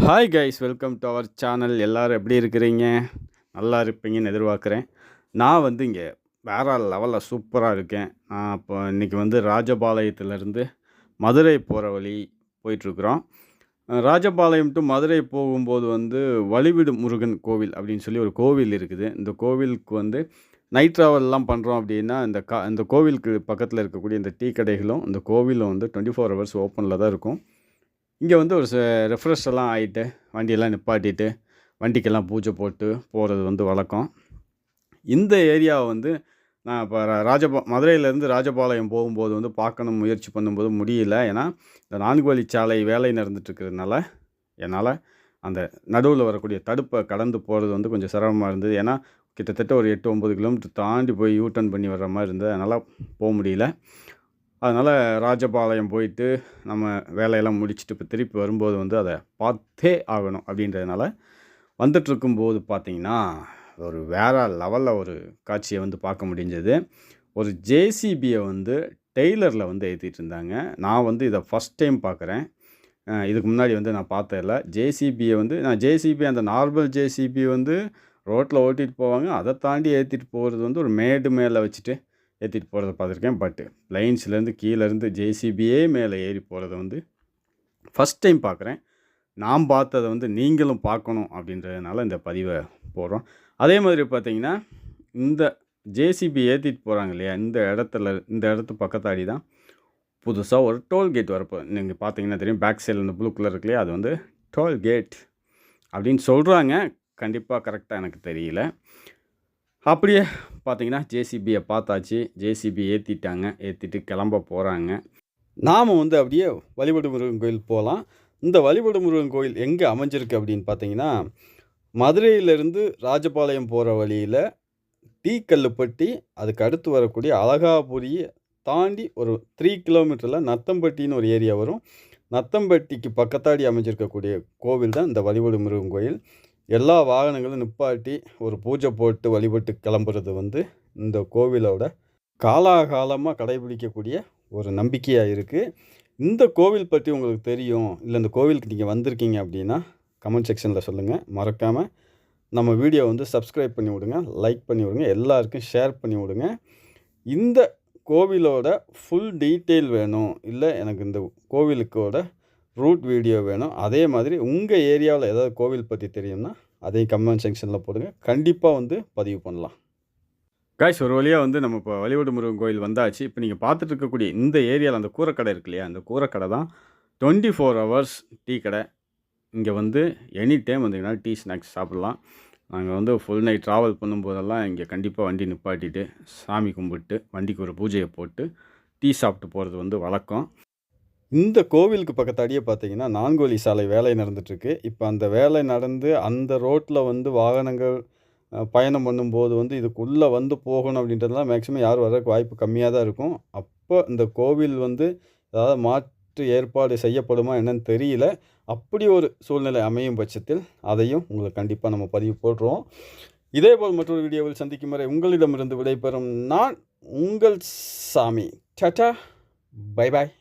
Hi guys, welcome to our channel. எல்லோரும் எப்படி இருக்கிறீங்க? நல்லா இருப்பீங்கன்னு எதிர்பார்க்குறேன். நான் வந்து இங்கே வேற லெவலில் சூப்பராக இருக்கேன். நான் இப்போ இன்றைக்கி வந்து ராஜபாளையத்துலேருந்து மதுரை போகிற வழி போயிட்டுருக்குறோம். ராஜபாளையம் டு மதுரை போகும்போது வந்து வழிவிடு முருகன் கோவில் அப்படின்னு சொல்லி ஒரு கோவில் இருக்குது. இந்த கோவிலுக்கு வந்து நைட் ட்ராவல்லாம் பண்ணுறோம் அப்படின்னா இந்த கோவிலுக்கு பக்கத்தில் இருக்கக்கூடிய இந்த டீ கடைகளும் இந்த கோவிலும் வந்து 24 ஹவர்ஸ் ஓப்பனில் தான் இருக்கும். இங்கே வந்து ஒரு ரெஃப்ரெஷ் எல்லாம் ஆகிட்டு வண்டியெல்லாம் நிப்பாட்டிட்டு வண்டிக்கெல்லாம் பூஜை போட்டு போகிறது வந்து வழக்கம். இந்த ஏரியாவை வந்து நான் இப்போ மதுரையிலேருந்து ராஜபாளையம் போகும்போது வந்து பார்க்கணும் முயற்சி பண்ணும்போது முடியல. ஏன்னா இந்த 4 வழிச்சாலை வேலை நடந்துட்டுருக்கிறதுனால என்னால் அந்த நடுவில் வரக்கூடிய தடுப்பை கடந்து போகிறது வந்து கொஞ்சம் சிரமமாக இருந்தது. ஏன்னா கிட்டத்தட்ட ஒரு 8-9 கிலோமீட்டர் தாண்டி போய் யூட்டர்ன் பண்ணி வர்ற மாதிரி இருந்தது. அதனால் போக முடியல. அதனால் ராஜபாளையம் போயிட்டு நம்ம வேலையெல்லாம் முடிச்சுட்டு இப்போ திருப்பி வரும்போது வந்து அதை பார்த்தே ஆகணும் அப்படின்றதுனால வந்துட்டுருக்கும்போது பார்த்திங்கன்னா ஒரு வேறு லெவலில் ஒரு காட்சியை வந்து பார்க்க முடிஞ்சது. ஒரு ஜேசிபியை வந்து டெய்லரில் வந்து ஏற்றிட்டு இருந்தாங்க. நான் வந்து இதை ஃபஸ்ட் டைம் பார்க்குறேன். இதுக்கு முன்னாடி வந்து நான் பார்த்ததில்ல. ஜேசிபியை வந்து நான் அந்த நார்மல் ஜேசிபி வந்து ரோட்டில் ஓட்டிகிட்டு போவாங்க. அதை தாண்டி ஏற்றிட்டு போகிறது வந்து ஒரு மேடு மேலே வச்சுட்டு ஏற்றிட்டு போகிறத பார்த்துருக்கேன். பட்டு லைன்ஸ்லேருந்து கீழேருந்து ஜேசிபியே மேலே ஏறி போகிறத வந்து ஃபஸ்ட் டைம் பார்க்குறேன். நான் பார்த்ததை வந்து நீங்களும் பார்க்கணும் அப்படின்றதுனால இந்த பதிவை போடுறோம். அதே மாதிரி பார்த்திங்கன்னா இந்த ஜேசிபி ஏற்றிட்டு போகிறாங்க இல்லையா, இந்த இடத்து பக்கத்தாடி தான் புதுசாக ஒரு டோல்கேட் வரப்போ நீங்கள் பார்த்தீங்கன்னா தெரியும். பேக் சைடில் இந்த ப்ளூ கலர் இருக்கு இல்லையா, அது வந்து டோல்கேட் அப்படின்னு சொல்கிறாங்க. கண்டிப்பாக கரெக்டாக எனக்கு தெரியல. அப்படியே பார்த்திங்கன்னா ஜேசிபியை பார்த்தாச்சு. ஜேசிபி ஏற்றிட்டு கிளம்ப போகிறாங்க. நாம் வந்து அப்படியே வழிபடு முருகன் கோயில் போகலாம். இந்த வழிபடு முருகன் கோயில் எங்கே அமைஞ்சிருக்கு அப்படின்னு பார்த்தீங்கன்னா, மதுரையிலேருந்து ராஜபாளையம் போகிற வழியில் டீக்கல்லுப்பட்டி, அதுக்கு அடுத்து வரக்கூடிய அழகாபுரியை தாண்டி ஒரு 3 கிலோமீட்டரில் நத்தம்பட்டின்னு ஒரு ஏரியா வரும். நத்தம்பட்டிக்கு பக்கத்தாடி அமைஞ்சிருக்கக்கூடிய கோவில் தான் இந்த வழிபடு முருகன் கோயில். எல்லா வாகனங்களும் நிப்பாட்டி ஒரு பூஜை போட்டு வழிபட்டு கிளம்புறது வந்து இந்த கோவிலோட காலாகாலமாக கடைபிடிக்கக்கூடிய ஒரு நம்பிக்கையாக இருக்குது. இந்த கோவில் பற்றி உங்களுக்கு தெரியும், இல்லை இந்த கோவிலுக்கு நீங்கள் வந்திருக்கீங்க அப்படின்னா கமெண்ட் செக்ஷனில் சொல்லுங்கள். மறக்காமல் நம்ம வீடியோ வந்து சப்ஸ்கிரைப் பண்ணி விடுங்க, லைக் பண்ணி விடுங்க, எல்லாருக்கும் ஷேர் பண்ணி விடுங்க. இந்த கோவிலோட ஃபுல் டீட்டெயில் வேணும், இல்லை எனக்கு இந்த கோவிலுக்கோட ரூட் வீடியோ வேணும், அதே மாதிரி உங்கள் ஏரியாவில் ஏதாவது கோவில் பற்றி தெரியும்னா அதையும் கமெண்ட் செக்ஷனில் போடுங்க. கண்டிப்பாக வந்து பதிவு பண்ணலாம். காய்ஸ், ஒரு வழியாக வந்து நம்ம இப்போ வழிபடு முருகன் கோயில் வந்தாச்சு. இப்போ நீங்கள் பார்த்துட்டு இருக்கக்கூடிய இந்த ஏரியாவில் அந்த கூரைக்கடை இருக்கு இல்லையா, அந்த கூரைக்கடை தான் 24 ஹவர்ஸ் டீ கடை. இங்கே வந்து எனி டைம் வந்தீங்கன்னா டீ ஸ்நாக்ஸ் சாப்பிட்லாம். நாங்கள் வந்து ஃபுல் நைட் ட்ராவல் பண்ணும்போதெல்லாம் இங்கே கண்டிப்பாக வண்டி நிப்பாட்டிட்டு சாமி கும்பிட்டு வண்டிக்கு ஒரு பூஜையை போட்டு டீ சாப்பிட்டு போகிறது வந்து வழக்கம். இந்த கோவிலுக்கு பக்கத்தாடியே பார்த்தீங்கன்னா 4 வழி சாலை வேலை நடந்துகிட்ருக்கு. இப்போ அந்த வேலை நடந்து அந்த ரோட்டில் வந்து வாகனங்கள் பயணம் பண்ணும்போது வந்து இதுக்குள்ளே வந்து போகணும் அப்படின்றதுலாம் மேக்ஸிமம் யாரும் வர்றதுக்கு வாய்ப்பு கம்மியாக தான் இருக்கும். அப்போ இந்த கோவில் வந்து ஏதாவது மாற்று ஏற்பாடு செய்யப்படுமா என்னன்னு தெரியல. அப்படி ஒரு சூழ்நிலை அமையும் பட்சத்தில் அதையும் உங்களுக்கு கண்டிப்பாக நம்ம பதிவு போடுறோம். இதேபோல் மற்றொரு வீடியோவில் சந்திக்கும் வரை உங்களிடமிருந்து விடைபெறும் நான் உங்கள் சாமி. Tata, bye bye.